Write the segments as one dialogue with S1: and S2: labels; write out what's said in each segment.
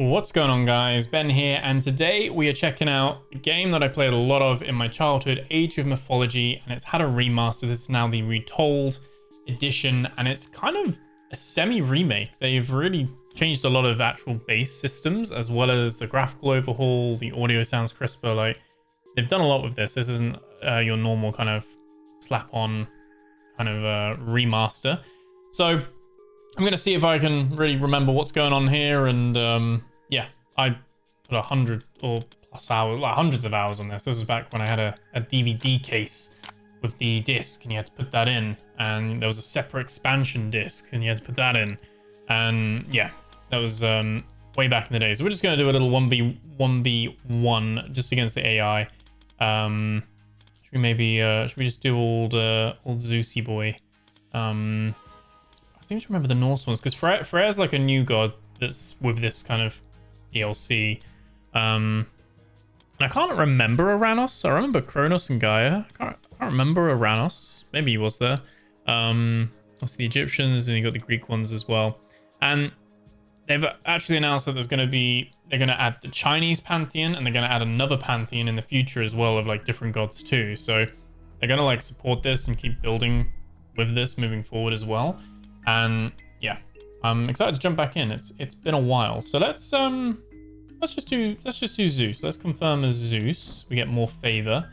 S1: What's going on, guys? Ben here, and today we are checking out a game that I played a lot of in my childhood, Age of Mythology, and it's had a remaster. This is now the Retold edition, and it's kind of a semi-remake. They've really changed a lot of actual base systems, as well as the graphical overhaul. The audio sounds crisper. Like, they've done a lot with this. This isn't your normal kind of slap-on kind of remaster. So I'm going to see if I can really remember what's going on here, and yeah, I put 100 or plus hours, like hundreds of hours on this. This was back when I had a DVD case with the disc, and you had to put that in, and there was a separate expansion disc, and you had to put that in, and yeah, that was way back in the day. So we're just going to do a little 1v1 just against the AI. Should we maybe should we just do old Zeusy boy? I seem to remember the Norse ones, because Freya's like a new god that's with this kind of DLC. And I can't remember Aranos. I remember Kronos and Gaia. I can't remember Aranos. Maybe he was there. That's the Egyptians, and you got the Greek ones as well. And they've actually announced that they're going to add the Chinese pantheon, and they're going to add another pantheon in the future as well of like different gods too. So they're going to like support this and keep building with this moving forward as well. And yeah, I'm excited to jump back in. It's been a while. So let's just do Zeus. Let's confirm as Zeus. We get more favor.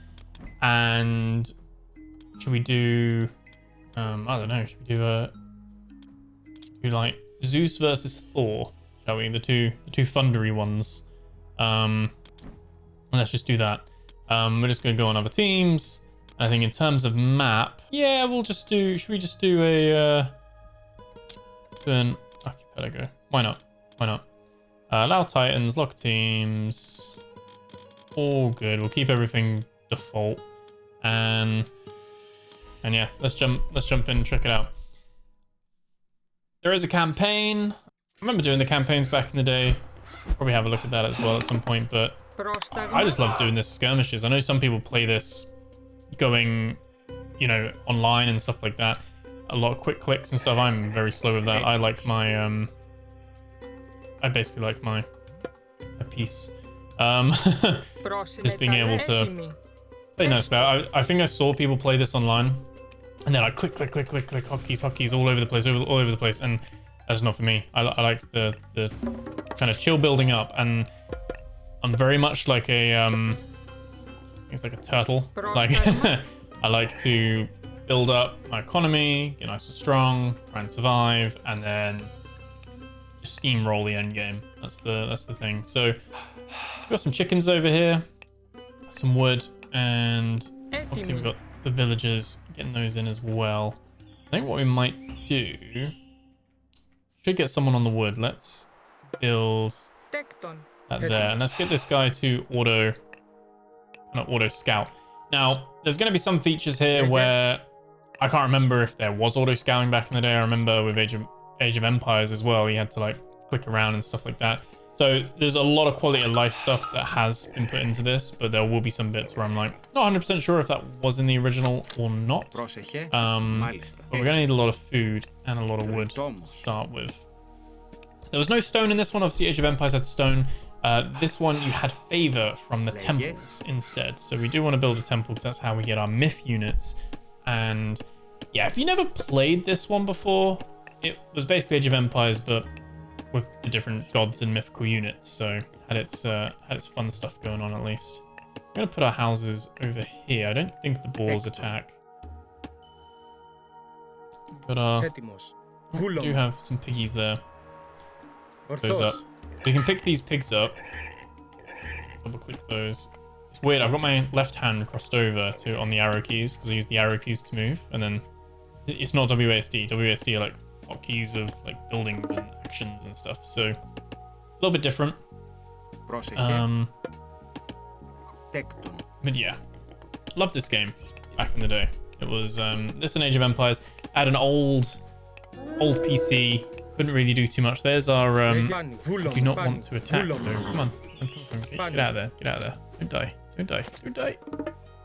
S1: And should we do I don't know, should we do like Zeus versus Thor, shall we? The two thundery ones. Let's just do that. We're just gonna go on other teams. I think in terms of map, yeah, we'll just do, should we just do an archipelago? Why not? Allow Titans, lock teams, all good. We'll keep everything default, and yeah, let's jump in and check it out. There is a campaign. I remember doing the campaigns back in the day. Probably have a look at that as well at some point, but I just love doing this skirmishes. I know some people play this going, you know, online and stuff like that. A lot of quick clicks and stuff. I'm very slow with that. I like my I basically like my piece. Just being able to play nice. I think I saw people play this online, and they're like click, hotkeys all over the place, all over the place, and that's not for me. I like the kind of chill building up, and I'm very much like a it's like a turtle. Like I like to build up my economy, get nice and strong, try and survive, and then just steamroll the end game. That's the thing. So we've got some chickens over here, some wood, and obviously we've got the villagers, getting those in as well. I think what we might do, should get someone on the wood. Let's build that there, and let's get this guy to auto scout. Now, there's going to be some features here where I can't remember if there was auto scouting back in the day. I remember with Age of Empires as well, you had to like click around and stuff like that. So there's a lot of quality of life stuff that has been put into this, but there will be some bits where I'm like not 100% sure if that was in the original or not. But we're going to need a lot of food and a lot of wood to start with. There was no stone in this one. Obviously, Age of Empires had stone. This one, you had favor from the temples instead. So we do want to build a temple because that's how we get our myth units. And yeah, if you never played this one before, it was basically Age of Empires, but with the different gods and mythical units. So had its fun stuff going on at least. I'm gonna put our houses over here. I don't think the boars attack. But we do have some piggies there. Those up. We can pick these pigs up. Double click those. It's weird. I've got my left hand crossed over to on the arrow keys because I use the arrow keys to move, and then it's not WASD. WASD are like hotkeys of like buildings and actions and stuff. So a little bit different. But yeah, loved this game back in the day. It was this and Age of Empires. I had an old PC. Couldn't really do too much. There's our do not want to attack. So come on. Get out of there. Get out of there. Don't die. Don't die. Don't die.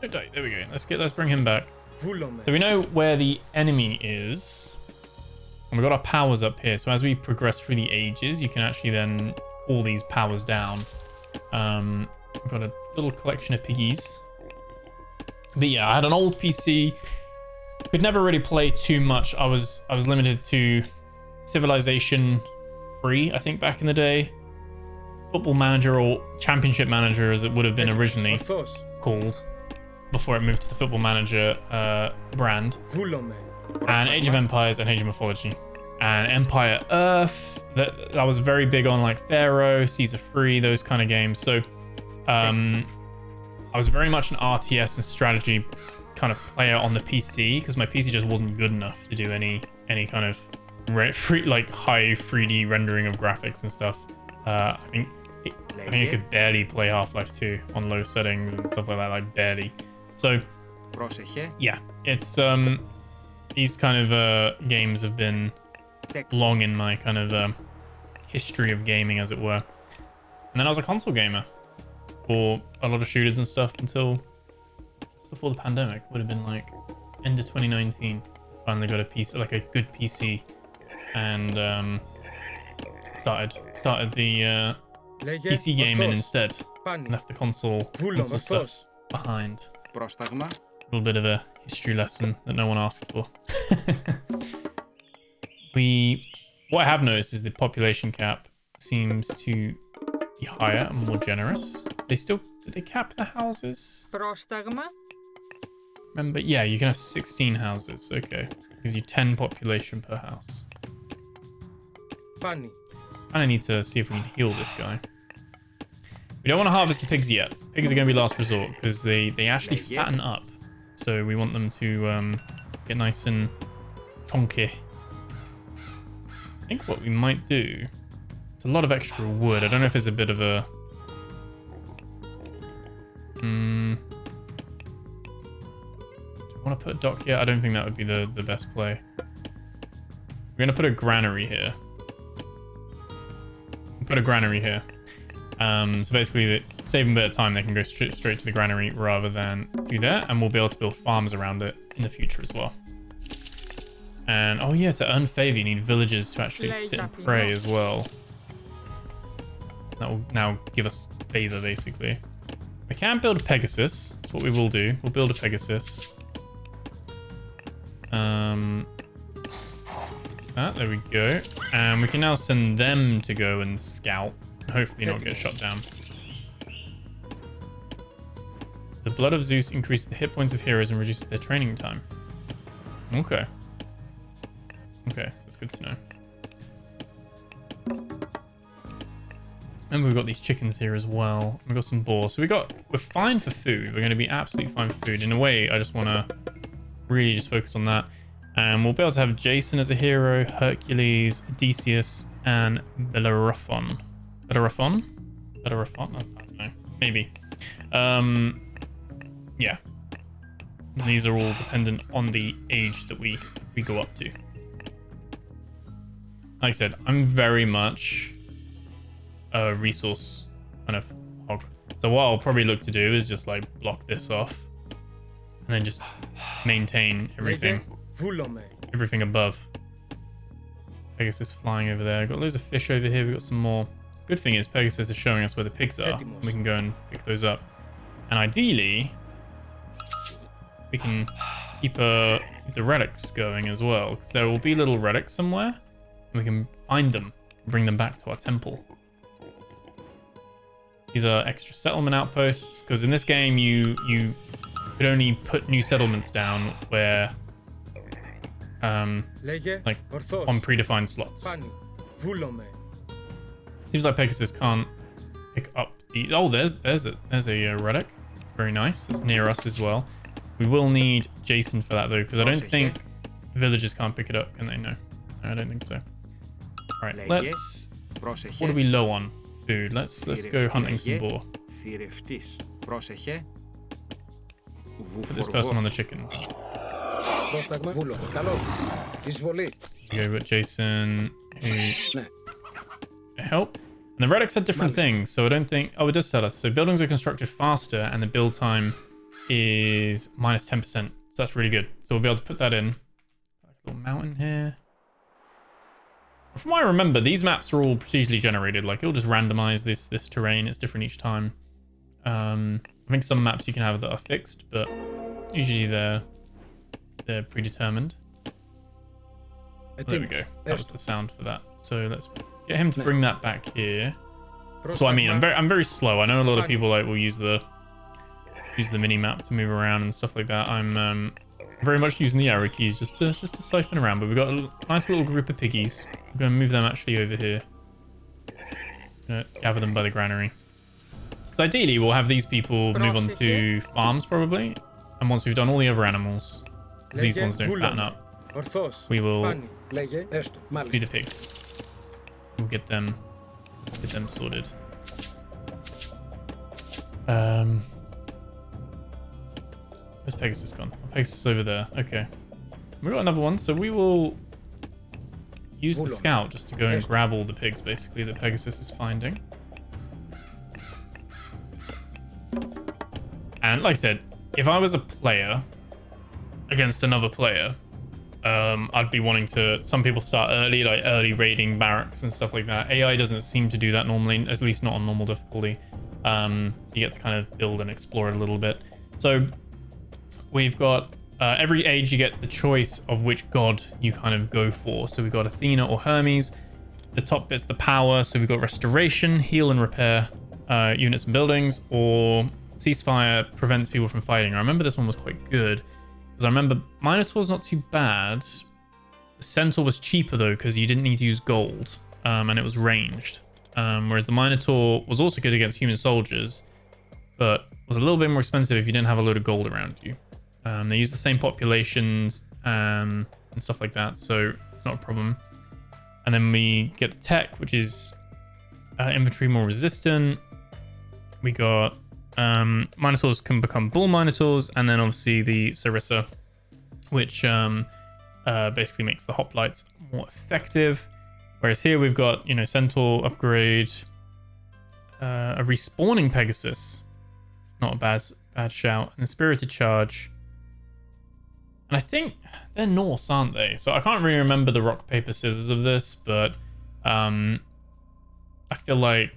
S1: Don't die. There we go. Let's bring him back. So we know where the enemy is. And we've got our powers up here. So as we progress through the ages, you can actually then cool these powers down. I've got a little collection of piggies. But yeah, I had an old PC. Could never really play too much. I was limited to Civilization 3, I think, back in the day. Football Manager, or Championship Manager as it would have been originally called before it moved to the Football Manager brand. And Age of Empires and Age of Mythology. And Empire Earth. That I was very big on, like Pharaoh, Caesar Free, those kind of games. So I was very much an RTS and strategy kind of player on the PC, because my PC just wasn't good enough to do any kind of high 3D rendering of graphics and stuff. I think it could barely play Half-Life 2 on low settings and stuff like that, like barely. So yeah, it's these kind of games have been long in my kind of history of gaming, as it were. And then I was a console gamer for a lot of shooters and stuff until before the pandemic. Would have been like end of 2019. Finally got a PC, like a good PC, and started the PC gaming instead. Left the console stuff behind. A little bit of a history lesson that no one asked for. What I have noticed is the population cap seems to be higher and more generous. Did they cap the houses? Remember, yeah, you can have 16 houses. Okay, gives you 10 population per house. I need to see if we can heal this guy. We don't want to harvest the pigs yet. Pigs are going to be last resort because they actually fatten up. So we want them to get nice and chunky. I think what we might do, it's a lot of extra wood. I don't know if there's a bit of a... do I want to put a dock here? I don't think that would be the best play. We're going to put a granary here. Put a granary here. So basically, saving a bit of time, they can go straight to the granary rather than do that, and we'll be able to build farms around it in the future as well. And oh yeah, to earn favor, you need villagers to actually sit and pray as well. That will now give us favor, basically. We can build a Pegasus. That's what we will do. We'll build a Pegasus. There we go. And we can now send them to go and scout. Hopefully not get shot down. The blood of Zeus increases the hit points of heroes and reduces their training time. Okay. Okay, so that's good to know. And we've got these chickens here as well. We've got some boars. So we're fine for food. We're going to be absolutely fine for food. In a way, I just want to really just focus on that. And we'll be able to have Jason as a hero, Hercules, Odysseus, and Bellerophon. Bellerophon? I don't know. Maybe. Yeah. These are all dependent on the age that we go up to. Like I said, I'm very much a resource kind of hog. So what I'll probably look to do is just like block this off and then just maintain everything above. Pegasus flying over there. Got loads of fish over here. We've got some more. Good thing is Pegasus is showing us where the pigs are. We can go and pick those up. And ideally, we can keep the relics going as well, because there will be little relics somewhere, and we can find them and bring them back to our temple. These are extra settlement outposts, because in this game you could only put new settlements down where like on predefined slots. Seems like Pegasus can't pick up the... Oh, there's a relic. Very nice. It's near us as well. We will need Jason for that though, because I don't think villagers can't pick it up, can they? No, I don't think so. All right, let's... What are we low on? Food. Let's go hunting some boar. Put this person on the chickens. Okay, but Jason help. And the relics are different things, so I don't think... Oh, it does tell us. So buildings are constructed faster, and the build time is minus 10%. So that's really good. So we'll be able to put that in. Like a little mountain here. From what I remember, these maps are all procedurally generated. Like, it'll just randomize this terrain. It's different each time. I think some maps you can have that are fixed, but usually they're predetermined. There we go. That was the sound for that. So let's get him to bring that back here. So I mean, I'm very slow. I know a lot of people like will use the mini map to move around and stuff like that. I'm very much using the arrow keys just to siphon around. But we've got a nice little group of piggies. I'm going to move them actually over here. Gather them by the granary. Because ideally we'll have these people move on to farms probably. And once we've done all the other animals, because these ones don't fatten up, we will do the pigs. We'll get them sorted. Where's Pegasus gone? Oh, Pegasus is over there. Okay. We got another one, so we will use the scout just to go and grab all the pigs, basically, that Pegasus is finding. And like I said, if I was a player against another player, I'd be wanting to... Some people start early, like early raiding barracks and stuff like that. AI doesn't seem to do that normally, at least not on normal difficulty. So you get to kind of build and explore it a little bit. So we've got... every age you get the choice of which god you kind of go for. So we've got Athena or Hermes. The top bit's the power. So we've got restoration, heal and repair units and buildings, or ceasefire prevents people from fighting. I remember this one was quite good because I remember Minotaur's not too bad. The Centaur was cheaper though because you didn't need to use gold and it was ranged. Whereas the Minotaur was also good against human soldiers, but was a little bit more expensive if you didn't have a load of gold around you. They use the same populations and stuff like that, so it's not a problem. And then we get the tech, which is infantry more resistant. We got Minotaurs can become bull Minotaurs, and then obviously the Sarissa, which basically makes the hoplites more effective. Whereas here we've got, you know, Centaur upgrade, a respawning Pegasus, not a bad shout, and a spirited charge. And I think they're Norse, aren't they? So I can't really remember the rock, paper, scissors of this, but I feel like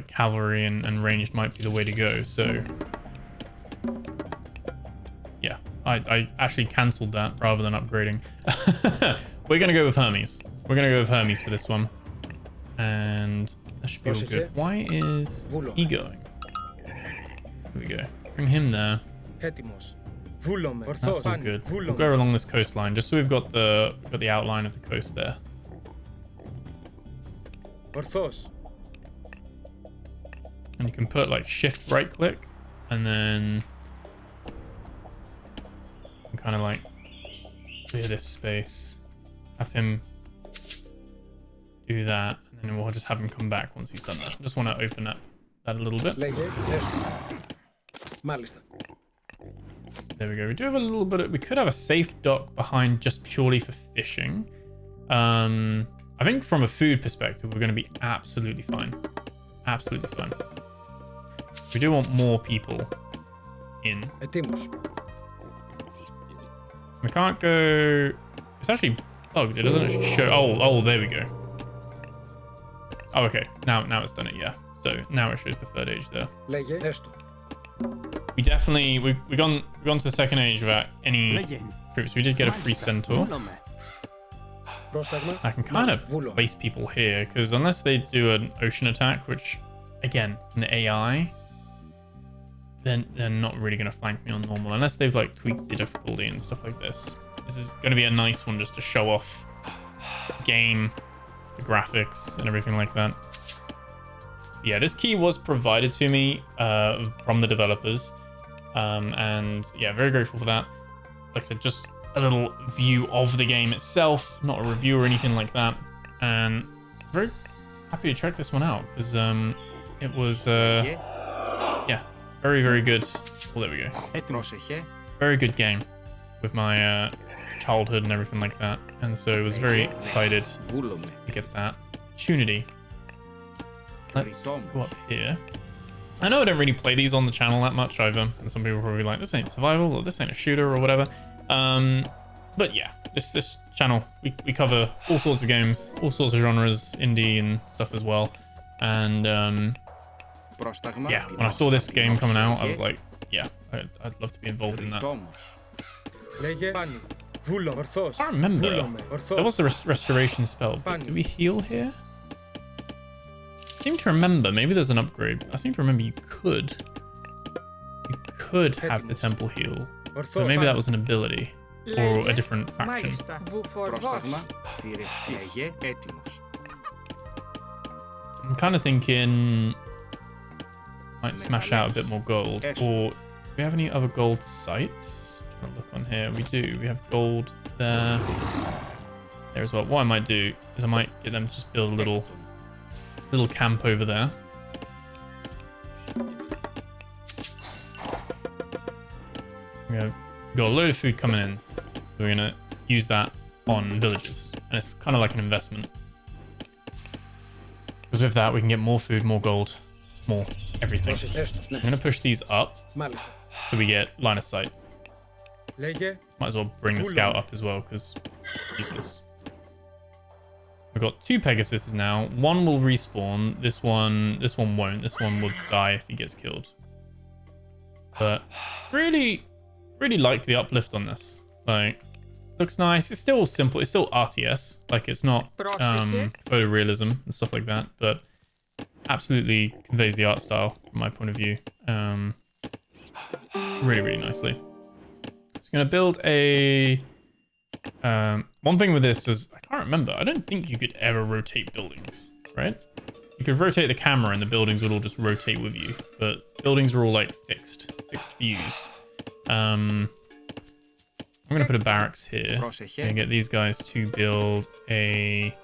S1: cavalry and ranged might be the way to go. So yeah, I actually cancelled that rather than upgrading. We're going to go with Hermes. We're going to go with Hermes for this one. And that should be all good. Why is he going? Here we go. Bring him there. That's all good. We'll go along this coastline just so we've got the outline of the coast there. And you can put like shift right click and then kind of like clear this space. Have him do that, and then we'll just have him come back once he's done that. Just want to open up that a little bit. There we go. We do have a little bit of, we could have a safe dock behind just purely for fishing. I think from a food perspective, we're going to be absolutely fine. Absolutely fine. We do want more people in. We can't go... It's actually bugged. It doesn't show... Oh, there we go. Oh, okay. Now it's done it, yeah. So now it shows the third age there. We definitely... We've gone to the second age without any troops. We did get a free centaur. I can kind of place people here, because unless they do an ocean attack, which, again, from the AI... Then they're not really going to flank me on normal unless they've like tweaked the difficulty and stuff like this. This is going to be a nice one just to show off the game, the graphics and everything like that. Yeah, this key was provided to me from the developers. And yeah, very grateful for that. Like I said, just a little view of the game itself, not a review or anything like that. And very happy to check this one out because it was, yeah. Very, very good. Oh, there we go. Very good game with my childhood and everything like that. And so I was very excited to get that opportunity. Let's go up here. I know I don't really play these on the channel that much either. And some people are probably like, this ain't survival or this ain't a shooter or whatever. But yeah, this channel, we cover all sorts of games, all sorts of genres, indie and stuff as well. And yeah, when I saw this game coming out, I was like, yeah, I'd love to be involved in that. I can't remember. There was the restoration spell, but do we heal here? I seem to remember, maybe there's an upgrade. I seem to remember you could have the temple heal, but maybe that was an ability or a different faction. I'm kind of thinking might smash out a bit more gold. Or do we have any other gold sites? I'm trying to look on here. We do. We have gold there as well. What I might do is I might get them to just build a little camp over there. We got a load of food coming in. So we're gonna use that on villages, and it's kind of like an investment. Because with that, we can get more food, more gold, more everything. I'm going to push these up so we get line of sight. Might as well bring the scout up as well because useless. We've got 2 Pegasuses now. One will respawn. This one won't. This one will die if he gets killed. But really like the uplift on this. Like, looks nice. It's still simple. It's still RTS. Like, it's not photorealism and stuff like that, but absolutely conveys the art style from my point of view. Really nicely. So I'm gonna build a one thing with this is I can't remember. I don't think you could ever rotate buildings, right? You could rotate the camera and the buildings would all just rotate with you, but buildings were all like fixed views. I'm going to put a barracks here and get these guys to build a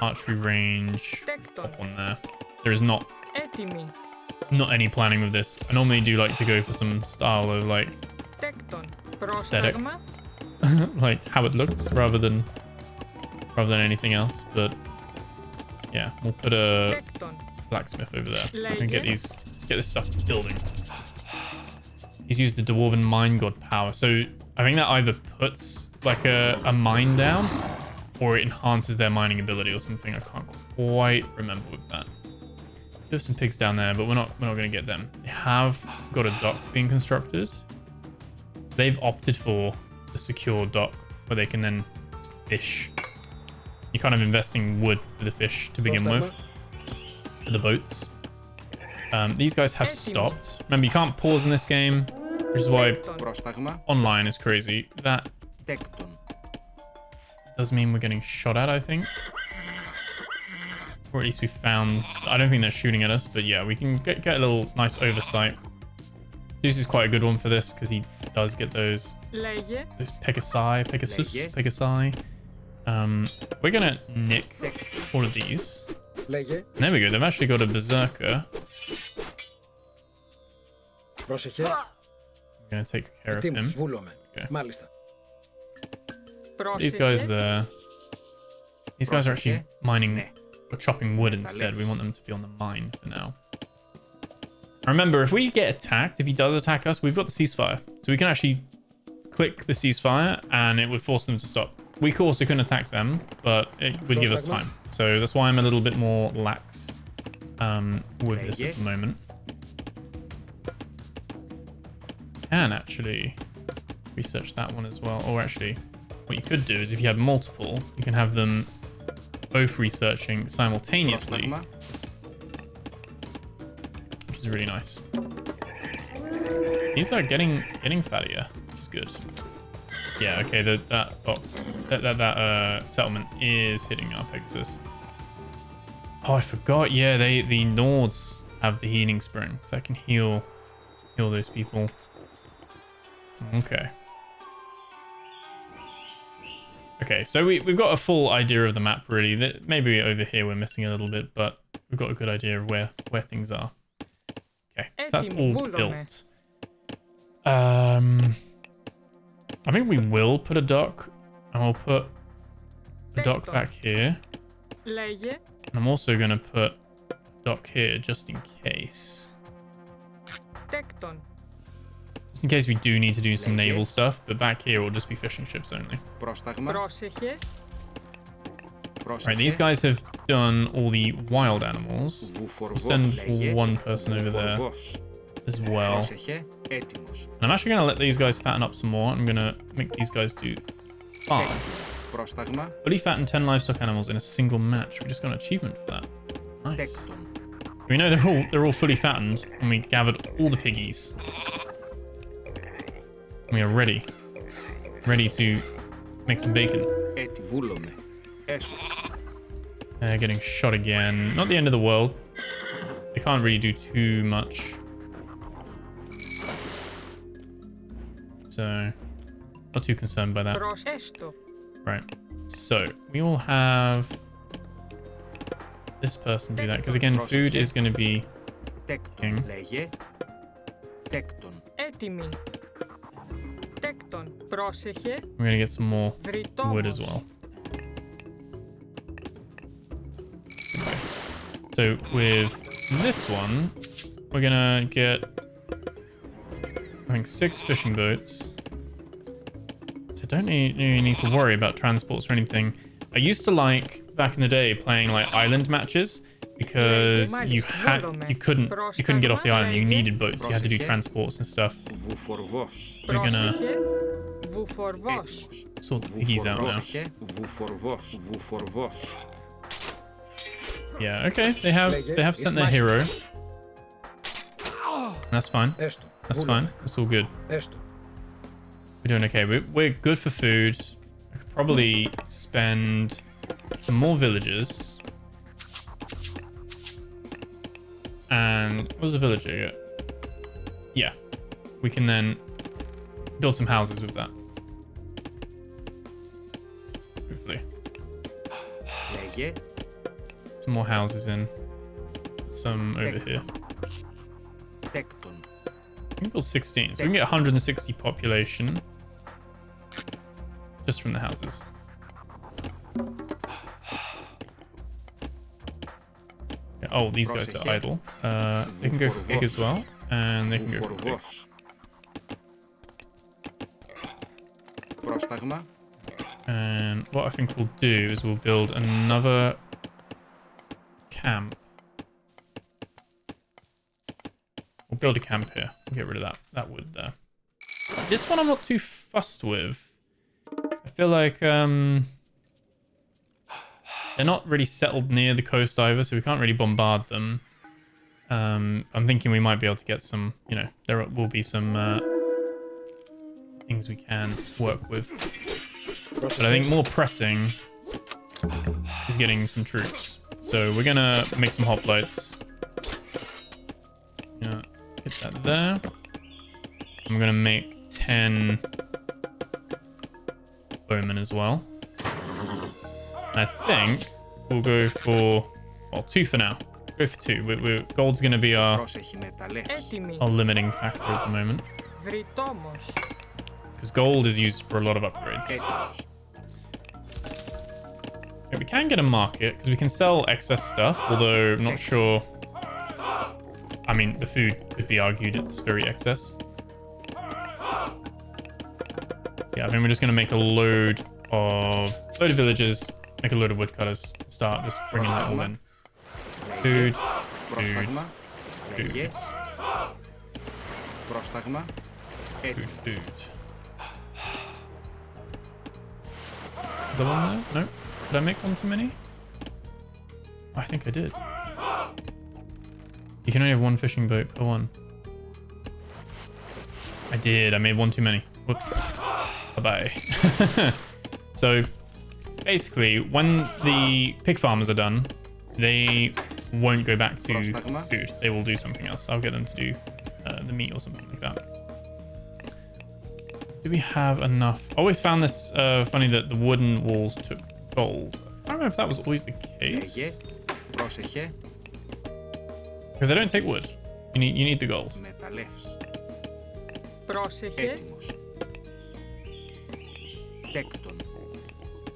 S1: archery range up on there. There is not any planning with this. I normally do like to go for some style of like aesthetic, like how it looks rather than anything else. But yeah, we'll put a blacksmith over there and get this stuff building. He's used the Dwarven Mine God power. So I think that either puts like a mine down or it enhances their mining ability or something. I can't quite remember with that. We have some pigs down there, but we're not going to get them. They have got a dock being constructed. They've opted for the secure dock where they can then fish. You're kind of investing wood for the fish to begin with, for the boats. These guys have stopped. Remember, you can't pause in this game, which is why online is crazy. That does mean we're getting shot at, I think. Or at least we found... I don't think they're shooting at us, but yeah, we can get a little nice oversight. Zeus is quite a good one for this, because he does get those Pegasus. We're going to nick all of these. There we go. They've actually got a berserker. I'm going to take care of him. Okay. These guys there. These guys are actually mining or chopping wood instead. We want them to be on the mine for now. Remember, if we get attacked, if he does attack us, we've got the ceasefire. So we can actually click the ceasefire and it would force them to stop. We also couldn't attack them, but it would give us time. So that's why I'm a little bit more lax with this at the moment. Can actually research that one as well. Or actually, what you could do is if you had multiple, you can have them both researching simultaneously, which is really nice. These are getting fattier, which is good. Yeah, okay, that box, that settlement is hitting our Pegasus. Oh, I forgot. Yeah, the Nords have the healing spring, so that can heal those people. Okay. Okay, so we've got a full idea of the map, really. Maybe over here we're missing a little bit, but we've got a good idea of where things are. Okay, so that's all built. I think we will put a dock, and we'll put a dock back here. And I'm also going to put a dock here just in case. Just in case we do need to do some naval stuff, but back here will just be fishing ships only. Right, these guys have done all the wild animals. We'll send one person over there as well. And I'm actually going to let these guys fatten up some more. I'm going to make these guys do farm. Fully fattened 10 livestock animals in a single match. We just got an achievement for that. Nice. We know they're all fully fattened, and we gathered all the piggies. We are ready to make some bacon. Getting shot again. Not the end of the world. They can't really do too much. So, not too concerned by that. Right. So, we will have this person do that. Because again, food is going to be king. We're going to get some more wood as well. So with this one, we're going to get, I think, 6 fishing boats. So don't really need to worry about transports or anything. I used to like, back in the day, playing like island matches because you couldn't get off the island. You needed boats. You had to do transports and stuff. We're gonna sort the piggies out now. Yeah, okay. They have sent their hero. That's fine. That's fine. That's all good. We're doing okay. We're good for food. I could probably spend some more villagers. And what was the villager get? Yeah. We can then build some houses with that. Hopefully. Some more houses in. Some over here. We can build 16. So we can get 160 population. Just from the houses. Yeah, oh, these guys are idle. They can go for pig as well. And they can go for pig. And what I think we'll do is we'll build another camp. We'll build a camp here. We'll get rid of that wood there. This one I'm not too fussed with. I feel like they're not really settled near the coast either, so we can't really bombard them. I'm thinking we might be able to get some, you know, there will be some things we can work with. But I think more pressing is getting some troops. So we're gonna make some hoplites. Yeah, hit that there. I'm gonna make 10 bowmen as well. And I think we'll go for, well, 2 for now. Go for 2. Gold's gonna be our limiting factor at the moment. Because gold is used for a lot of upgrades. Okay, we can get a market because we can sell excess stuff, although I'm not sure. I mean, the food could be argued it's very excess. Yeah, I think we're just going to make a load of villagers, make a load of woodcutters, start just bringing that all in. Food, food, food. Food. Is there one there? No? Did I make one too many? I think I did. You can only have 1 fishing boat per one. I did. I made 1 too many. Whoops. Bye-bye. So, basically, when the pig farmers are done, they won't go back to food. They will do something else. I'll get them to do the meat or something like that. Do we have enough? I always found this funny that the wooden walls took gold. I don't know if that was always the case. Because I don't take wood. You need the gold.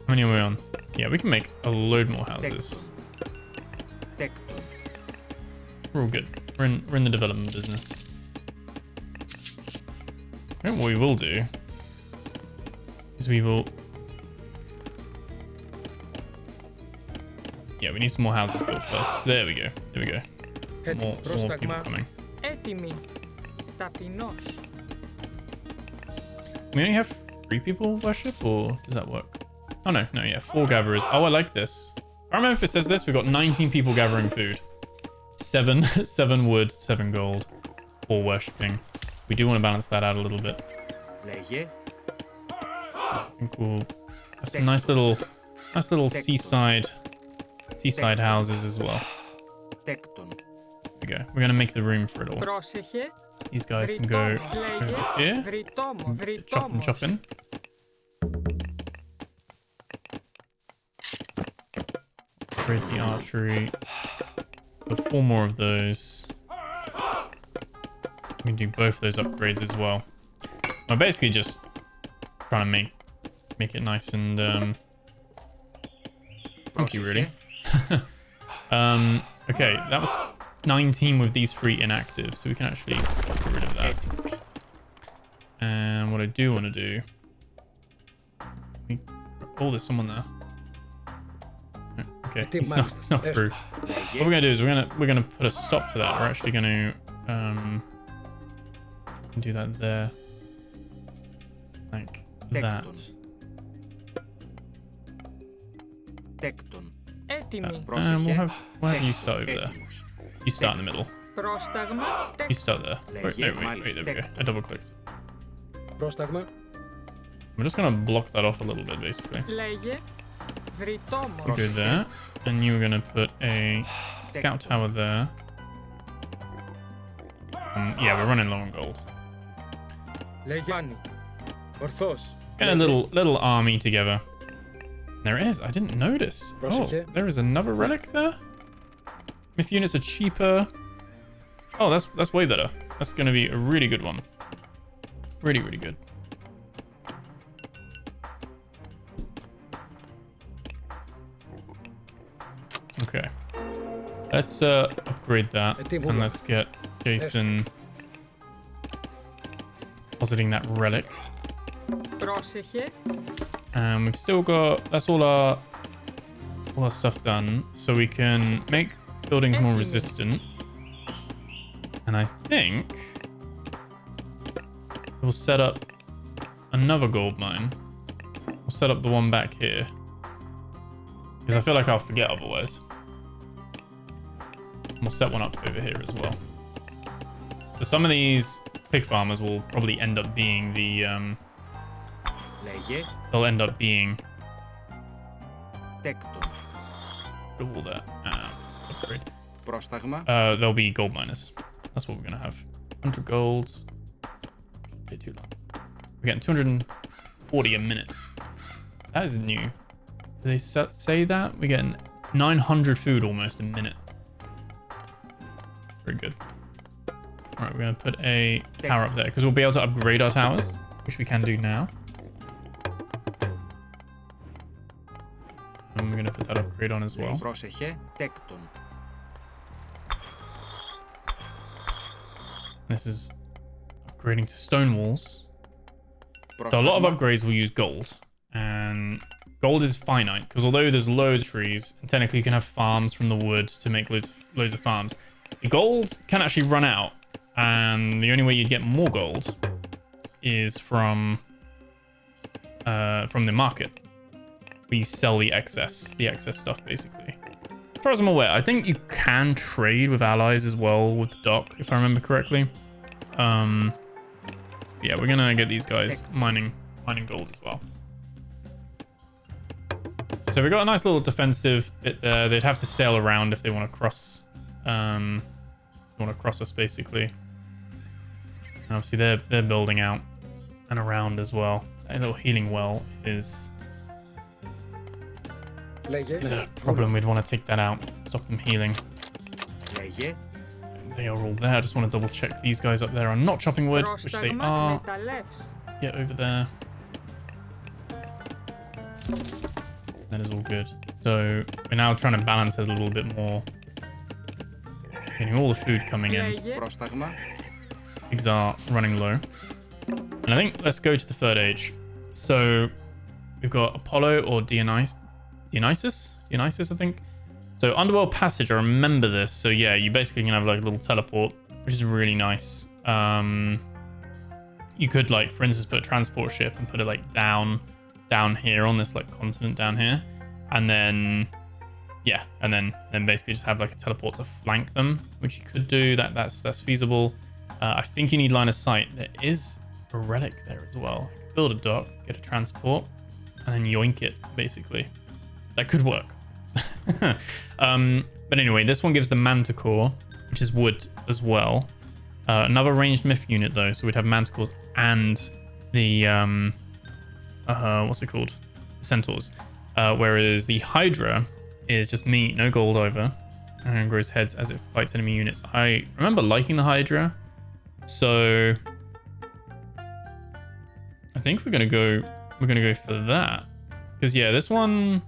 S1: How many are we on? Yeah, we can make a load more houses. We're all good. We're in the development business. I think what we will do is we will... Yeah, we need some more houses built first. There we go. There we go. More people coming. We only have 3 people worship, or does that work? Oh, no, yeah, 4 gatherers. Oh, I like this. I remember if it says this, we've got 19 people gathering food. 7 wood, 7 gold, 4 worshipping. We do want to balance that out a little bit. I think we'll have some nice little seaside houses as well. There we go. We're gonna make the room for it all. These guys can go over here. Chop in. Upgrade the archery. Got 4 more of those. We can do both of those upgrades as well. I'm basically just trying to make it nice and funky, really. Okay, that was 19 with these 3 inactive, so we can actually get rid of that. And what I do want to do... Oh, there's someone there. Okay, he snuck through. What we're gonna do is we're gonna put a stop to that. We're actually gonna do that there, like that. And we'll have you start over there. You start in the middle. You start there. Wait, there we go. I double clicked. We're just gonna block that off a little bit, basically. We'll go there, and you're gonna put a scout tower there. Yeah, we're running low on gold. Get a little army together. There it is. I didn't notice. Oh, there is another relic there. Myth units are cheaper. Oh, that's way better. That's gonna be a really good one. Really, really good. Okay. Let's upgrade that, and let's get Jason positing that relic. And we've still got, that's all our stuff done, so we can make buildings more resistant. And I think we'll set up another gold mine. We'll set up the one back here, because I feel like I'll forget otherwise. We'll set one up over here as well. So some of these pig farmers will probably end up being the they'll end up being all that upgrade. They'll be gold miners. That's what we're gonna have. 100 gold. Take too long. We're getting 240 a minute. That is new. Do they say that? We're getting 900 food almost a minute. Very good. All right, we're gonna put a tower up there because we'll be able to upgrade our towers, which we can do now. And we're gonna put that upgrade on as well. This is upgrading to stone walls. So a lot of upgrades will use gold, and gold is finite because although there's loads of trees, and technically you can have farms from the wood to make loads of farms, the gold can actually run out, and the only way you'd get more gold is from the market, where you sell the excess stuff, basically. As far as I'm aware, I think you can trade with allies as well with the dock, if I remember correctly. Yeah, we're gonna get these guys mining gold as well. So we got a nice little defensive bit there. They'd have to sail around if they want to cross. Cross us, basically. And obviously they're building out and around as well. A little healing well is a problem. We'd want to take that out, stop them healing. They are all there. I just want to double check these guys up there are not chopping wood, which they are. Get over there. That is all good. So we're now trying to balance it a little bit more. Getting all the food coming in. Pigs are running low. And I think let's go to the third age. So we've got Apollo or Dionysus, I think. So Underworld Passage, I remember this. So yeah, you basically can have like a little teleport, which is really nice. You could like, for instance, put a transport ship and put it like down here on this like continent down here. And then, yeah, and then basically just have like a teleport to flank them, which you could do. That's feasible. I think you need line of sight. There is a relic there as well. Build a dock, get a transport, and then yoink it, basically. That could work. But anyway, this one gives the manticore, which is wood as well. Another ranged myth unit though, so we'd have manticores and the what's it called? Centaurs. Whereas the Hydra is just meat, no gold over, and grows heads as it fights enemy units. I remember liking the Hydra, so I think we're gonna go for that. Because yeah, this one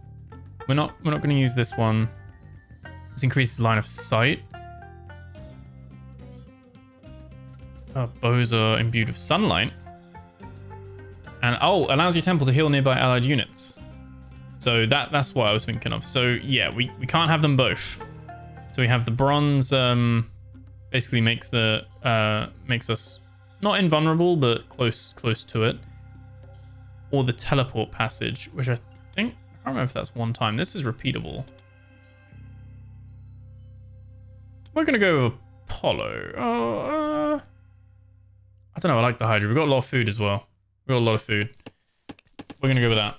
S1: we're not gonna use this one. This increases line of sight. Bows are imbued with sunlight. And allows your temple to heal nearby allied units. So that's what I was thinking of. So yeah, we can't have them both. So we have the bronze, basically makes us not invulnerable, but close to it. Or the teleport passage, which I think, I don't remember if that's one time. This is repeatable. We're gonna go with Apollo. I don't know, I like the Hydra. We've got a lot of food as well. We've got a lot of food. We're gonna go with that.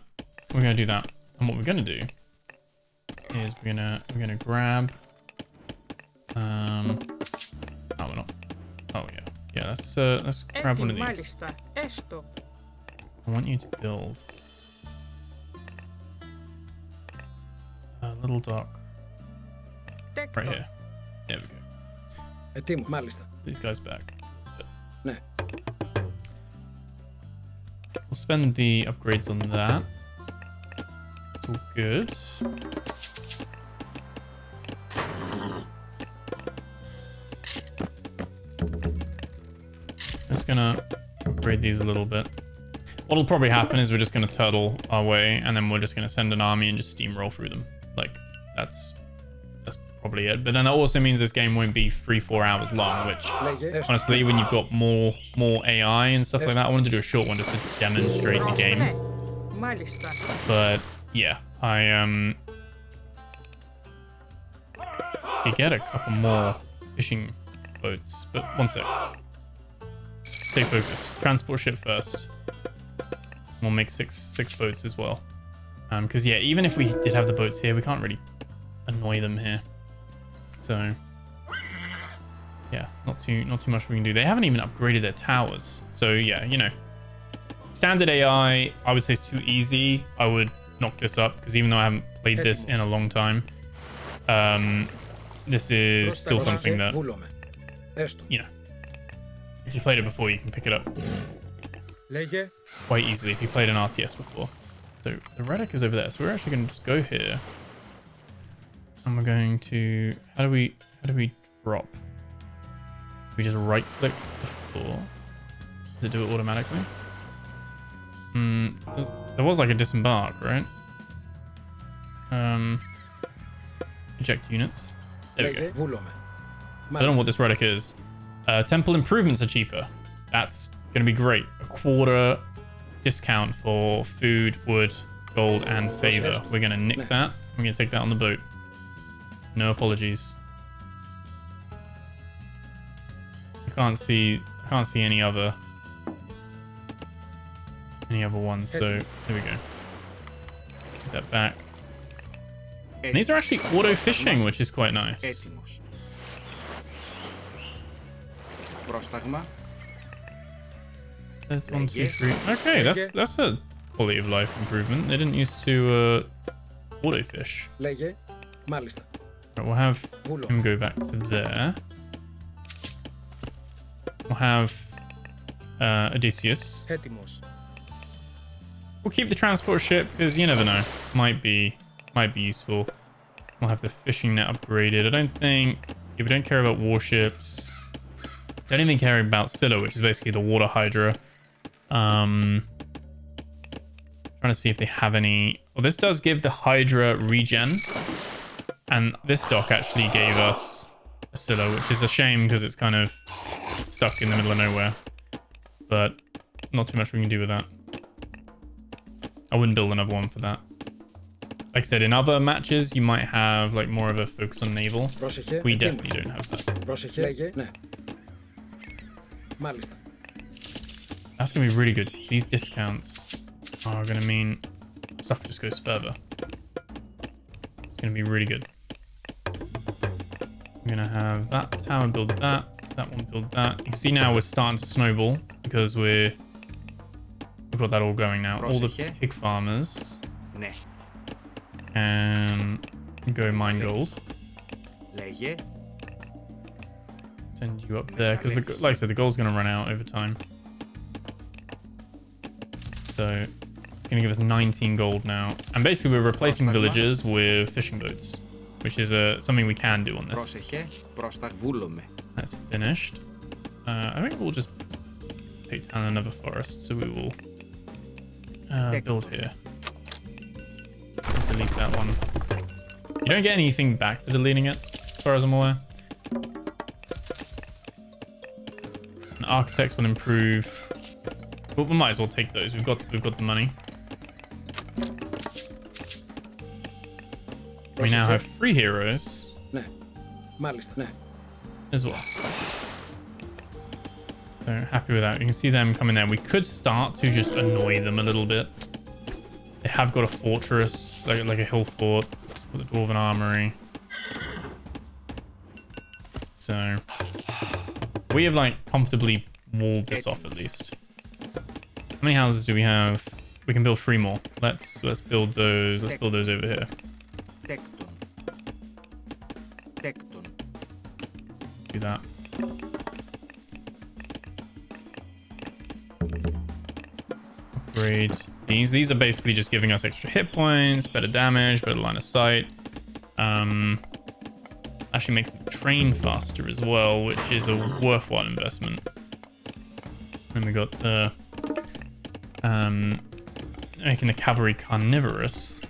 S1: We're gonna do that. And what we're gonna do is we're gonna grab oh, we're not. Oh yeah. Yeah, let's grab one of these. I want you to build a little dock right here. There we go. These guys back. We'll spend the upgrades on that. It's all good. Just gonna upgrade these a little bit. What'll probably happen is we're just gonna turtle our way, and then we're just gonna send an army and just steamroll through them. Like that's probably it. But then that also means this game won't be 3-4 hours long, which honestly, when you've got more AI and stuff like that, I wanted to do a short one just to demonstrate the game. But yeah, I could get a couple more fishing boats, but one sec. Stay focused. Transport ship first. We'll make six boats as well. Because yeah, even if we did have the boats here, we can't really annoy them here. So yeah, not too much we can do. They haven't even upgraded their towers. So yeah, you know, standard AI, I would say it's too easy. I would knock this up because even though I haven't played this in a long time, this is still something that, you know, if you played it before, you can pick it up quite easily if you played an RTS before. So the relic is over there. So we're actually going to just go here. And we're going to, how do we drop? We just right click the floor. Does it do it automatically? There was like a disembark, right? Eject units. There we go. I don't know what this relic is. Temple improvements are cheaper. That's going to be great. A quarter discount for food, wood, gold, and favor. We're going to nick that. We're going to take that on the boat. No apologies. I can't see any other ones. So there we go. Put that back. And these are actually auto fishing, which is quite nice. There's 1, 2, 3. Okay, that's a quality of life improvement. They didn't used to auto fish. Right, we'll have him go back to there. We'll have Odysseus. We'll keep the transport ship because you never know. Might be useful. We'll have the fishing net upgraded. I don't think... Yeah, we don't care about warships. Don't even care about Scylla, which is basically the water hydra. Trying to see if they have any. Well, this does give the Hydra regen. And this dock actually gave us a Scylla, which is a shame because it's kind of stuck in the middle of nowhere. But not too much we can do with that. I wouldn't build another one for that. Like I said, in other matches, you might have like more of a focus on naval. We definitely don't have that. That's going to be really good. These discounts are going to mean stuff just goes further. It's going to be really good. I'm going to have that tower build that one build that. You can see now we're starting to snowball because we've got that all going now. All the pig farmers can go mine gold. Send you up there because, like I said, the gold's going to run out over time. So it's going to give us 19 gold now. And basically we're replacing villagers with fishing boats, which is something we can do on this. That's finished. I think we'll just take down another forest. So we will build here. Delete that one. You don't get anything back for deleting it, as far as I'm aware. And architects will improve. Well, we might as well take those. We've got the money. We now have 3 heroes as well. So happy with that. You can see them coming there. We could start to just annoy them a little bit. They have got a fortress, like a hill fort with a dwarven armory. So we have like comfortably walled this off at least. How many houses do we have? We can build 3 more. Let's build those. Let's build those over here. Do that. Upgrade these. These are basically just giving us extra hit points, better damage, better line of sight. Actually makes the train faster as well, which is a worthwhile investment. Then we got the making the cavalry carnivorous,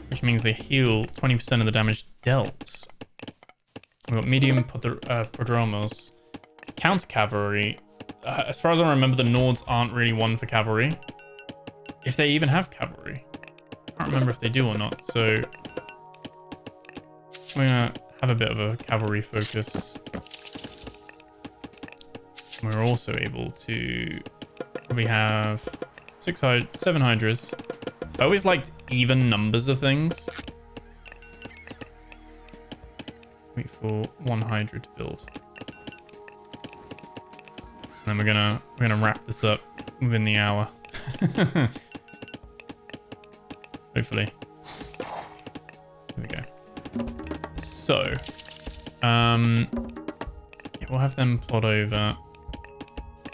S1: which means they heal 20% of the damage dealt. We've got medium prodromos. Counter cavalry. As far as I remember, the Nords aren't really one for cavalry. If they even have cavalry. I can't remember if they do or not, so we're gonna have a bit of a cavalry focus. We're also able to probably have 7 hydras. I always liked even numbers of things. Wait for 1 hydra to build. And then we're gonna wrap this up within the hour. Hopefully. There we go. So, yeah, we'll have them plot over.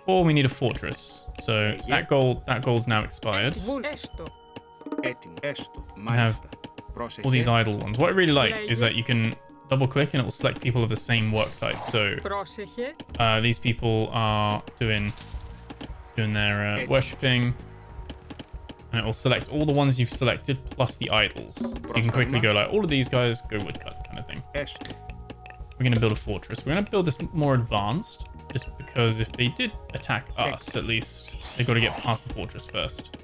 S1: Or we need a fortress. So that gold's now expired. We have all these idle ones. What I really like is that you can double click and it will select people of the same work type. So these people are doing their worshipping, and it will select all the ones you've selected plus the idols. You can quickly go like, all of these guys go woodcut kind of thing. We're going to build a fortress. We're going to build this more advanced, just because if they did attack us, at least they've got to get past the fortress first.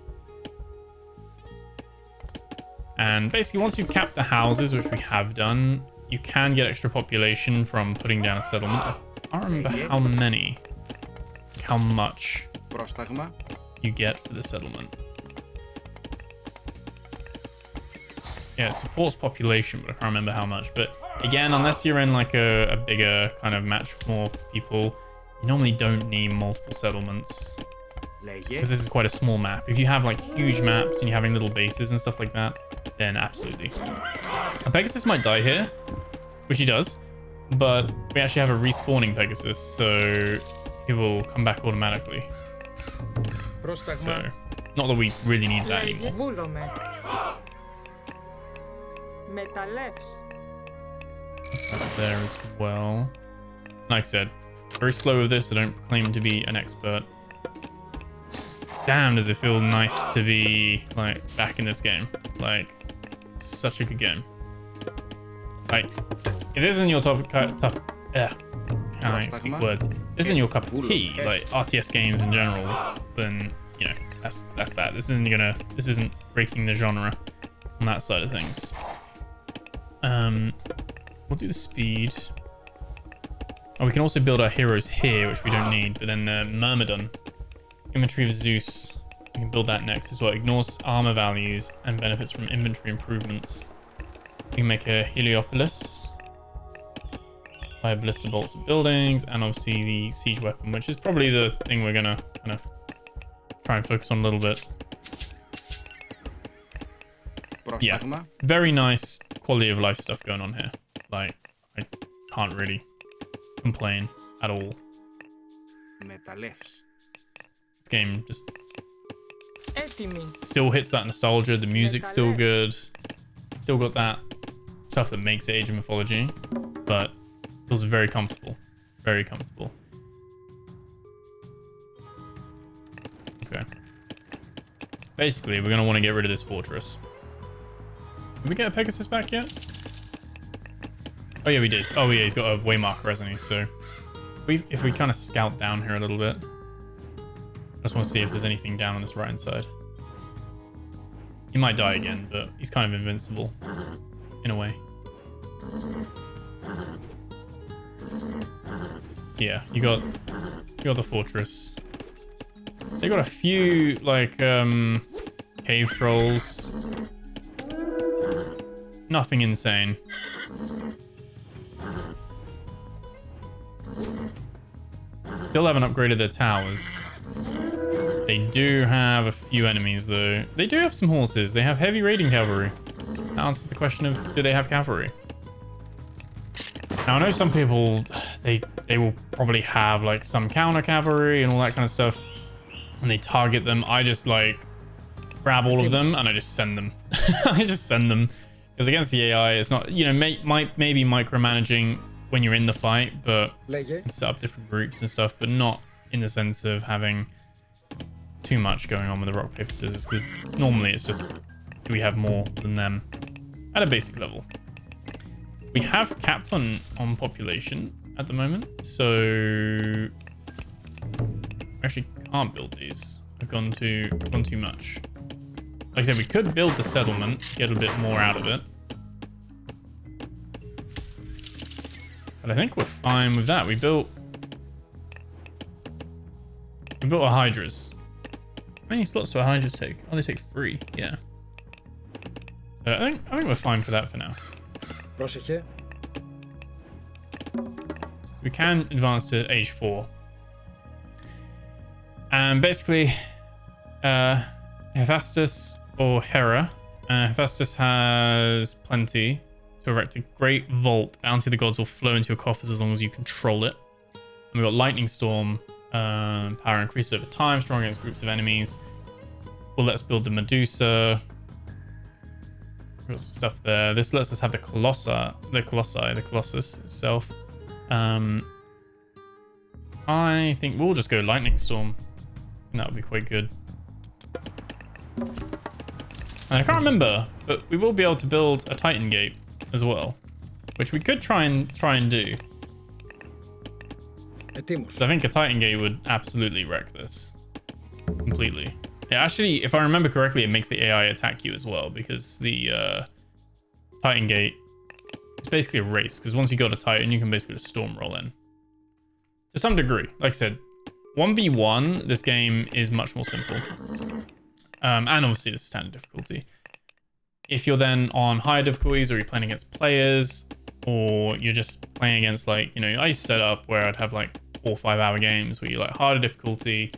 S1: And basically, once you've capped the houses, which we have done, you can get extra population from putting down a settlement. I can't remember how much you get for the settlement. Yeah, it supports population, but I can't remember how much. But again, unless you're in like a bigger kind of match with more people, you normally don't need multiple settlements. Because this is quite a small map. If you have like huge maps and you're having little bases and stuff like that, then absolutely. Pegasus might die here, which he does, but we actually have a respawning Pegasus, so he will come back automatically. So, not that we really need that anymore. There as well. Like I said, very slow with this. I don't claim to be an expert. damn, does it feel nice to be like back in this game. Like, such a good game. Like, if this isn't your can I speak words? If this isn't your cup of tea, like RTS games in general, then you know that's that. This isn't breaking the genre on that side of things. We'll do the speed. Oh, we can also build our heroes here, which we don't need. But then the Myrmidon, inventory of Zeus, we can build that next as well. Ignores armor values and benefits from inventory improvements. We can make a Heliopolis. Fire ballista bolts at buildings, and obviously the siege weapon, which is probably the thing we're gonna kind of try and focus on a little bit. Yeah, very nice quality of life stuff going on here. Like, I can't really complain at all. This game just still hits that nostalgia. The music's still good. Still got that stuff that makes Age of Mythology, but feels very comfortable. Very comfortable. Okay. Basically, we're going to want to get rid of this fortress. Did we get a Pegasus back yet? Oh, yeah, we did. Oh, yeah, he's got a waymarker, hasn't he? So if we kind of scout down here a little bit. I just want to see if there's anything down on this right-hand side. He might die again, but he's kind of invincible in a way. So yeah, you got the fortress. They got a few like cave trolls. Nothing insane. Still haven't upgraded their towers. They do have a few enemies though. They do have some horses. They have heavy raiding cavalry. That answers the question of, do they have cavalry? Now I know some people, they will probably have like some counter cavalry and all that kind of stuff, and they target them. I just like grab all of them and I just send them. I just send them because against the AI, it's not, you know, maybe micromanaging when you're in the fight, but you can set up different groups and stuff, but not in the sense of having too much going on with the rock paper scissors, because normally it's just, do we have more than them at a basic level? We have capped on population at the moment, so we actually can't build these. We've gone too much. Like I said, we could build the settlement, get a bit more out of it. But I think we're fine with that. We built our hydras. How many slots do our hydras take? Oh, they take 3. Yeah. So I think we're fine for that for now. So we can advance to age 4. And basically, Hephaestus or Hera. Hephaestus has plenty to erect a great vault. Bounty of the gods will flow into your coffers as long as you control it. And we've got Lightning Storm. Power increases over time, strong against groups of enemies. Well, let's build the Medusa. We've got some stuff there. This lets us have the Colossus itself. I think we'll just go Lightning Storm. And that would be quite good. And I can't remember, but we will be able to build a Titan Gate as well, which we could try and do. So I think a Titan Gate would absolutely wreck this completely. Yeah, actually, if I remember correctly, it makes the AI attack you as well, because the Titan Gate is basically a race, because once you go to Titan, you can basically just storm roll in. To some degree. Like I said, 1v1, this game is much more simple. And obviously the standard difficulty. If you're then on higher difficulties, or you're playing against players, or you're just playing against, like, you know, I used to set up where I'd have like 4 or 5 hour games where you like harder difficulty,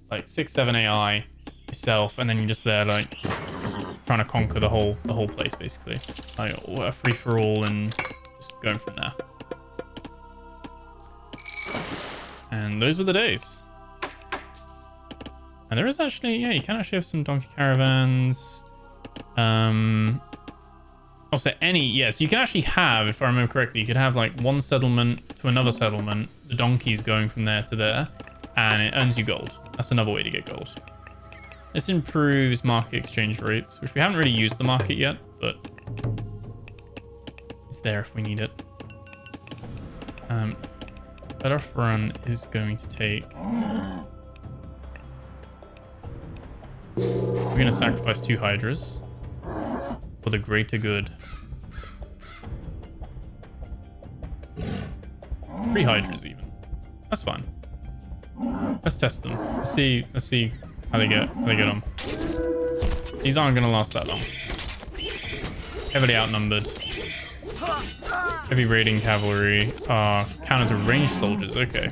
S1: like 6-7 AI yourself, and then you're just there like just trying to conquer the whole place basically, like a free for all, and just going from there. And those were the days. And there is actually, yeah, you can actually have some donkey caravans. Also yes, you can actually have, if I remember correctly, you could have like one settlement to another settlement, the donkeys going from there to there, and it earns you gold. That's another way to get gold. This improves market exchange rates, which we haven't really used the market yet, but it's there if we need it. Better off run is going to take... We're going to sacrifice 2 Hydras for the greater good. 3 Hydras even. That's fine. Let's test them. Let's see how they get on. These aren't going to last that long. Heavily outnumbered. Heavy raiding cavalry. Counter to ranged soldiers. Okay.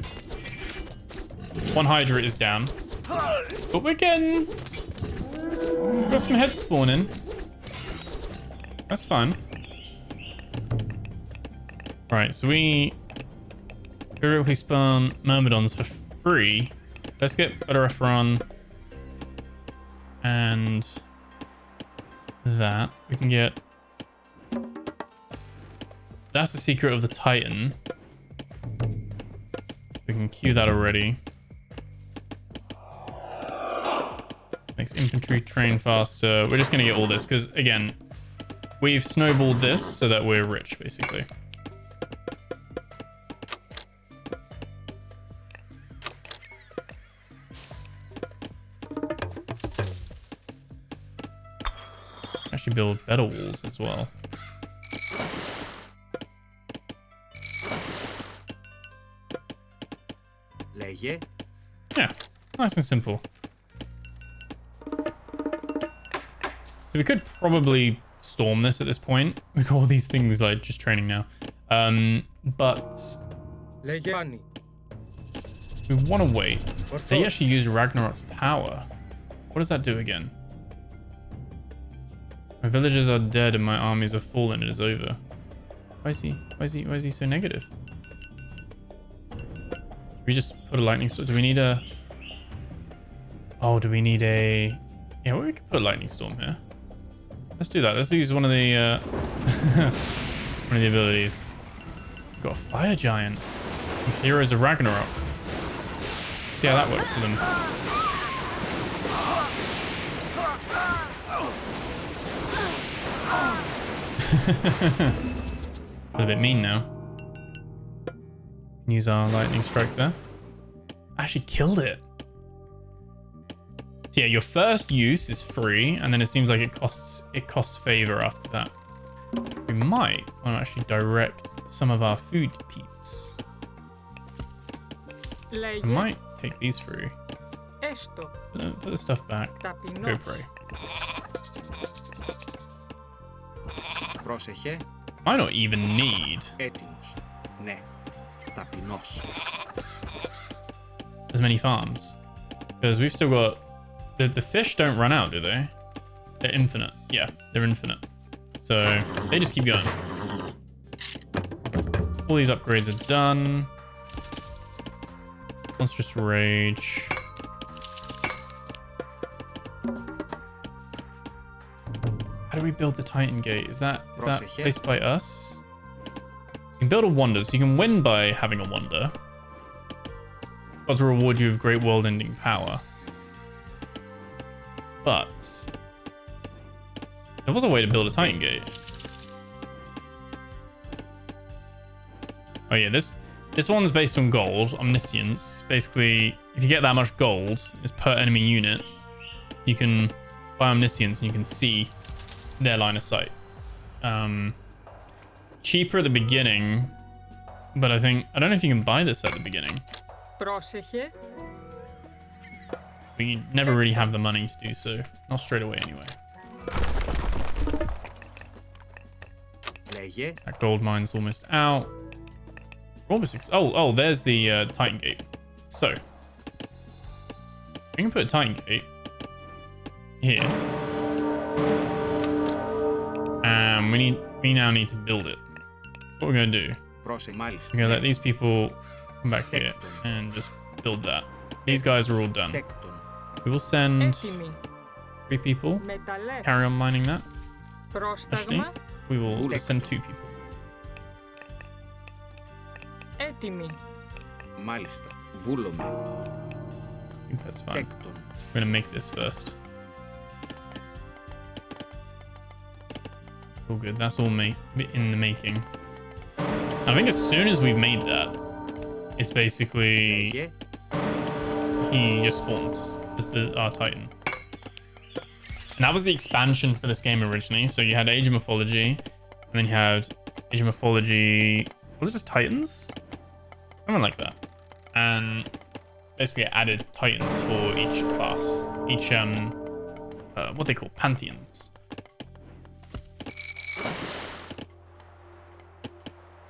S1: 1 Hydra is down. But we're getting... Got some heads spawning. That's fine. Right, so we periodically spawn Myrmidons for free. Let's get better off run. And that. We can get... That's the secret of the Titan. We can queue that already. Makes infantry train faster. We're just going to get all this because, again, we've snowballed this so that we're rich, basically. Actually build better walls as well. Yeah, nice and simple. So we could probably storm this at this point. We've got all these things like just training now. But we want to wait. They actually use Ragnarok's power. What does that do again? My villagers are dead and my armies are fallen. It is over. Why is he so negative? We just put a lightning storm. Do we need a... Oh, do we need a... Yeah, well, we could put a lightning storm here. Let's do that. Let's use one of the one of the abilities. We've got a fire giant. Some heroes of Ragnarok. See how that works for them. A bit mean now. Use our lightning strike there. Actually killed it. So yeah, your first use is free, and then it seems like it costs favor after that. We might want to actually direct some of our food peeps. We might take these free. Put the stuff back. Go pray. Might not even need as many farms, because we've still got the fish don't run out, do they? They're infinite. Yeah, they're infinite, so they just keep going. All these upgrades are done. Monstrous rage. How do we build the Titan Gate? Is that placed by us? You can build a wonder, so you can win by having a wonder. Got to reward you with great world-ending power. But there was a way to build a Titan Gate. Oh yeah, this one's based on gold, omniscience. Basically, if you get that much gold, it's per enemy unit, you can buy omniscience and you can see their line of sight. Cheaper at the beginning, but I don't know if you can buy this at the beginning. We never really have the money to do so. Not straight away anyway. That gold mine's almost out. Oh, there's the Titan Gate. So we can put a Titan Gate here. And we now need to build it. What we're going to do, we're going to let these people come back here and just build that. These guys are all done. We will send 3 people. Carry on mining that. Actually, we will just send 2 people. I think that's fine. We're going to make this first. All good. That's all in the making. I think as soon as we've made that, it's basically he just spawns our Titan. And that was the expansion for this game originally. So you had Age of Mythology, and then you had Age of Mythology. Was it just Titans? Something like that. And basically it added Titans for each class, each what they call pantheons.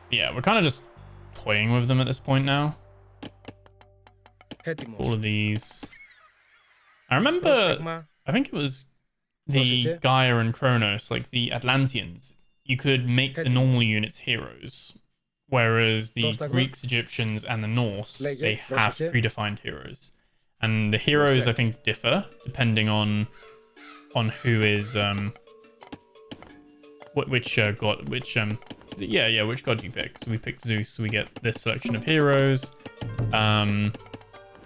S1: Yeah, we're kind of just toying with them at this point now. All of these. I remember, I think it was the Gaia and Kronos, like the Atlanteans. You could make the normal units heroes, whereas the Greeks, Egyptians, and the Norse, they have predefined heroes. And the heroes, I think, differ depending on who is which god, which god you pick. So we picked Zeus, so we get this selection of heroes, and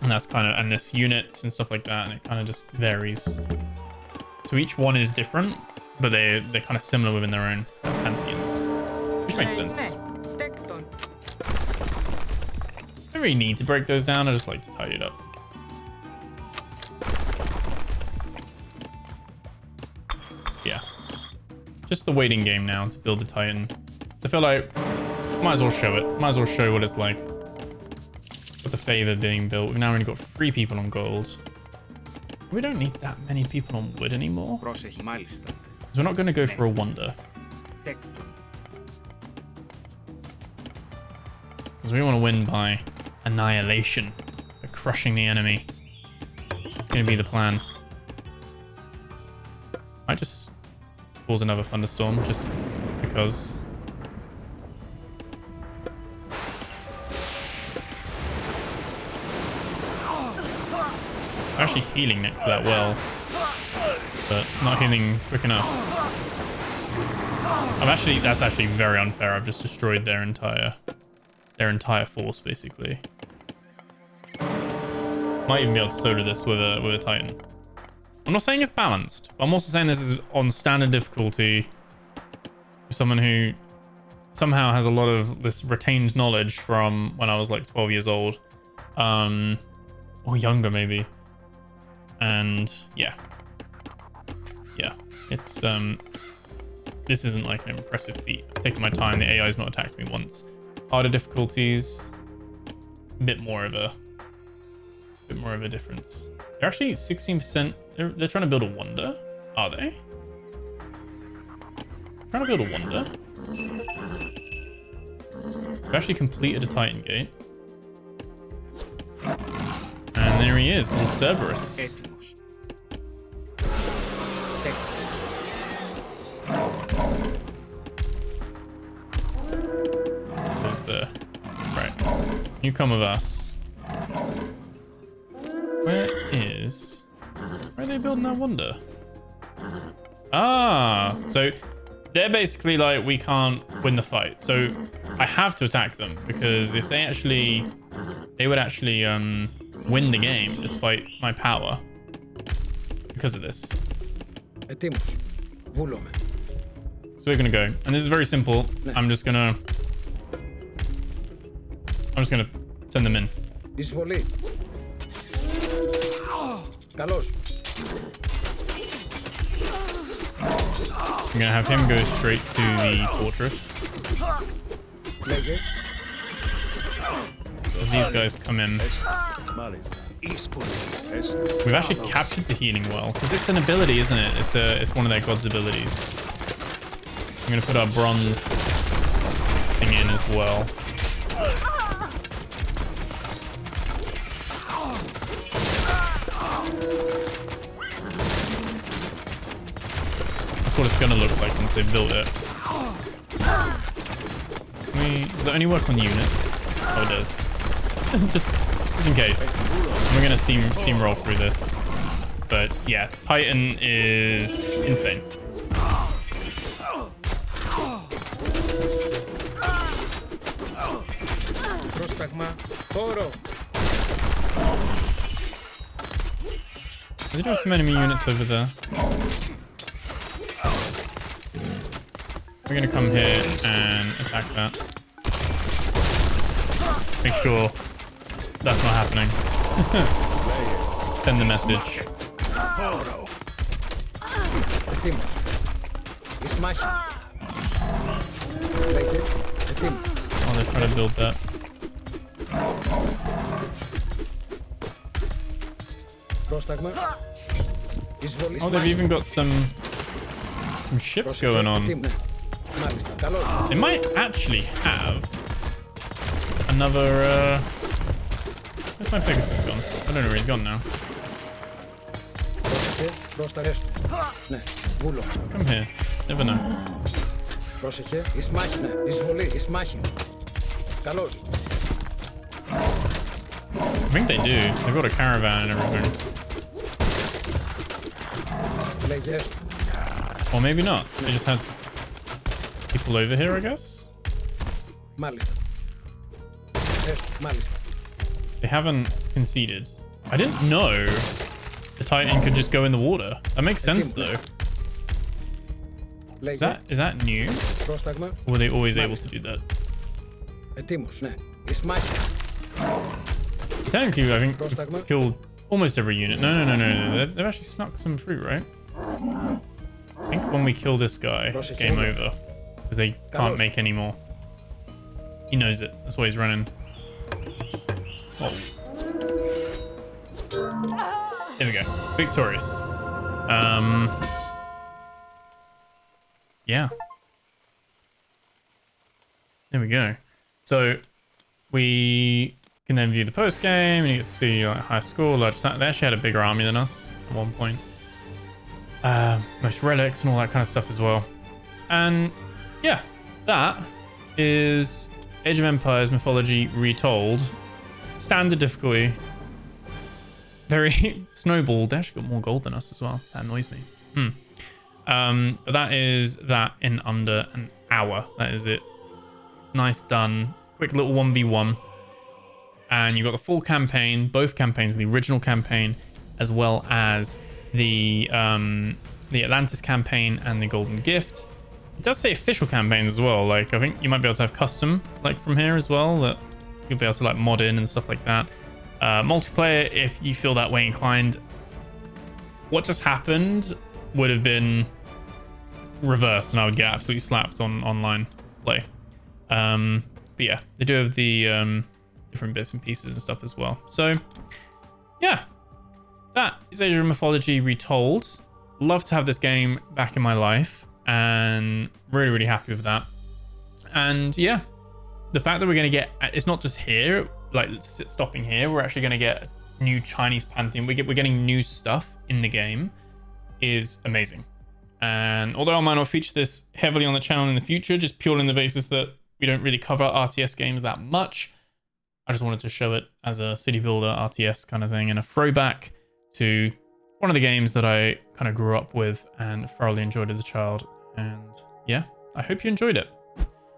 S1: that's kind of, and this units and stuff like that, and it kind of just varies. So each one is different, but they're kind of similar within their own pantheons, which makes sense. I don't really need to break those down. I just like to tidy it up. Yeah, just the waiting game now to build the Titan. So I feel like might as well show it. Might as well show what it's like with the favor being built. We've now only got 3 people on gold. We don't need that many people on wood anymore. So we're not going to go for a wonder. Because we want to win by annihilation, by crushing the enemy. It's going to be the plan. I just cause another thunderstorm just because. I'm actually healing next to that well, but not healing quick enough. That's actually very unfair. I've just destroyed their entire force basically. Might even be able to solo this with a Titan. I'm not saying it's balanced, but I'm also saying this is on standard difficulty for someone who somehow has a lot of this retained knowledge from when I was like 12 years old, or younger maybe. And yeah, it's this isn't like an impressive feat. I'm taking my time. The AI's not attacked me once. Harder difficulties, a bit more of a difference. They're actually 16%. They're trying to build a wonder, are they? Trying to build a wonder. We've actually completed a Titan gate. And there he is, little Cerberus. There's the... Right. You come with us. Where are they building that wonder? Ah, so they're basically like, we can't win the fight. So I have to attack them because if they would actually win the game despite my power because of this. So we're gonna go, and this is very simple. I'm just gonna send them in. I'm gonna have him go straight to the fortress. As these guys come in, we've actually captured the healing well because it's an ability, isn't it? It's one of their god's abilities. I'm gonna put our bronze thing in as well. That's what it's gonna look like once they've built it. Does it only work on units? Oh, it does. just in case. We're gonna steamroll through this. But yeah, Titan is insane. They do have some enemy units over there. we're going to come here and attack that. Make sure that's not happening. Send the message. Oh, they're trying to build that. Oh, they've even got some ships going on. They might actually have another... Where's my Pegasus gone? I don't know where he's gone now. Come here. Never know. I think they do. They've got a caravan and everything. Or maybe not. They just had people over here, I guess? They haven't conceded. I didn't know the Titan could just go in the water. That makes sense, though. Is that new? Or were they always able to do that? Technically, I think we've killed almost every unit. No. They've actually snuck some through, right? I think when we kill this guy, game over. Because they can't make any more. He knows it. That's why he's running. Oh. There we go. Victorious. Yeah. There we go. So we can then view the post game, and you get to see like high score, large. They actually had a bigger army than us at one point. Most relics and all that kind of stuff as well. And yeah, that is Age of Empires Mythology Retold. Standard difficulty. Very snowballed. They actually got more gold than us as well. That annoys me. But that is that in under an hour. That is it. Nice done. Quick little 1v1. And you got the full campaign, both campaigns, the original campaign, as well as the Atlantis campaign and the Golden Gift. It does say official campaigns as well. Like, I think you might be able to have custom, like, from here as well, that you'll be able to, like, mod in and stuff like that. Multiplayer, if you feel that way inclined. What just happened would have been reversed, and I would get absolutely slapped on online play. But yeah, they do have the different bits and pieces and stuff as well. So yeah, that is Age of Mythology Retold. Love to have this game back in my life, and really happy with that. And yeah, the fact that we're going to get, it's not just here, like stopping here, we're actually going to get a new Chinese pantheon. We're getting new stuff in the game is amazing. And although I might not feature this heavily on the channel in the future, just purely on the basis that we don't really cover RTS games that much, I just wanted to show it as a city builder RTS kind of thing, and a throwback to one of the games that I kind of grew up with and thoroughly enjoyed as a child. And yeah, I hope you enjoyed it.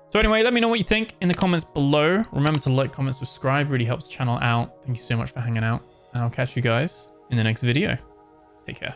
S1: So anyway, let me know what you think in the comments below. Remember to like, comment, subscribe. Really helps the channel out. Thank you so much for hanging out. And I'll catch you guys in the next video. Take care.